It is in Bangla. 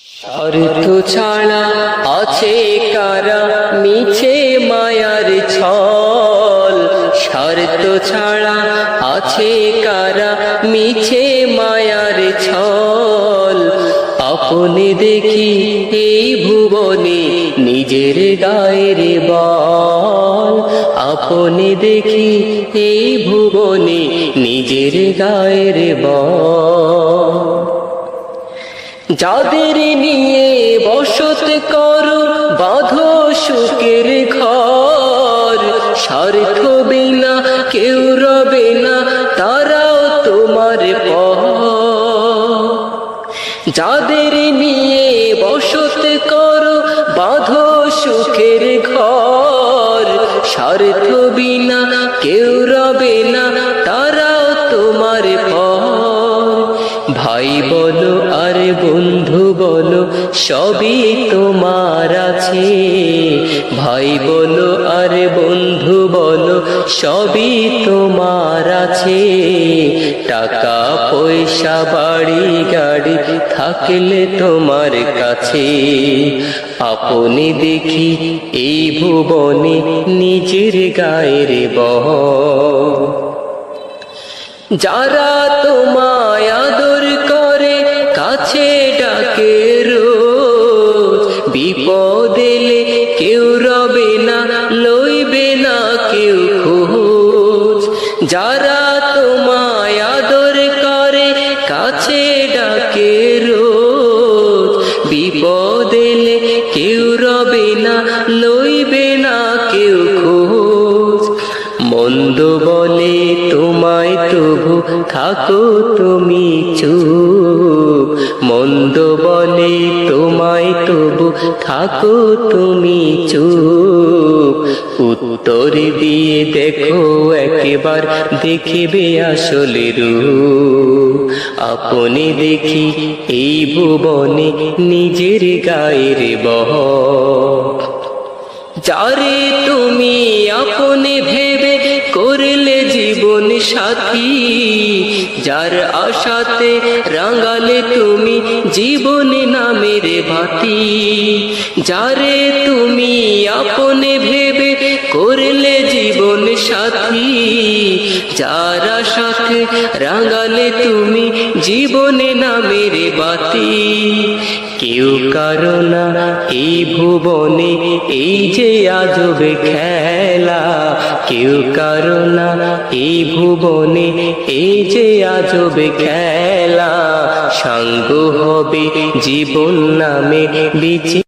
স্বার্থ ছাড়া আছে কারা মিছে মায়ার ছল, স্বার্থ ছাড়া আছে কারা মিছে মায়ার ছল। আপনি দেখি এই ভুবনে নিজের গায়ের বল, আপনি দেখি এই ভুবনে নিজের গায়ের বল। যাদের নিয়ে বসত করো বাঁধো সুখের ঘর, স্বার্থ বিনা কেউ রবে না তারাও তোমার পর। যাদের নিয়ে বসত করো বাঁধো সুখের ঘর, স্বার্থ বিনা কেউ রবে না তারাও তোমার পর। ভাই বলো আর বন্ধু বলো সবই তোমার আছে, ভাই বলো আর বন্ধু বলো সবই তোমার আছে। টাকা পয়সা বাড়ি গাড়ি থাকলে তোমার কাছে, আপনি দেখি এই ভুবনে নিজের গায়ের বল। যারা তোমায় আদর করে কাছে ডাকে রোজ, বিপদ এলে কেউ রবে না লইবে না কেউ খোঁজ। যারা তোমায় আদর করে কাছে ডাকে রোজ, বিপদ এলে কেউ রবে না লইবে না কেউ খোঁজ। মন্দ বলে তোমায় তবু থাকো তুমি চুপ, মন্দ বলে তোমায় তবু থাকো তুমি চুপ। উত্তর দিয়ে দেখো একবার দেখিবে আসলে রূপ, আপনি দেখি এই ভুবনে নিজের গায়ের বল। যারে তুমি আপনে ভেবে করলে জীবন সাথী, যার আশাতে রাঙালে তুমি জীবন নামের বাতি। যারে তুমি আপনে ভেবে করলে জীবন সাথী, যার আশাতে রাঙালে তুমি জীবন নামের বাতি। কেউ কারো না এই ভুবনে এই যে আজবে খেলা, কেউ কারো না এই ভুবনে এই যে আজবে খেলা। সাঙ্গ হবে জীবন নামে বিচি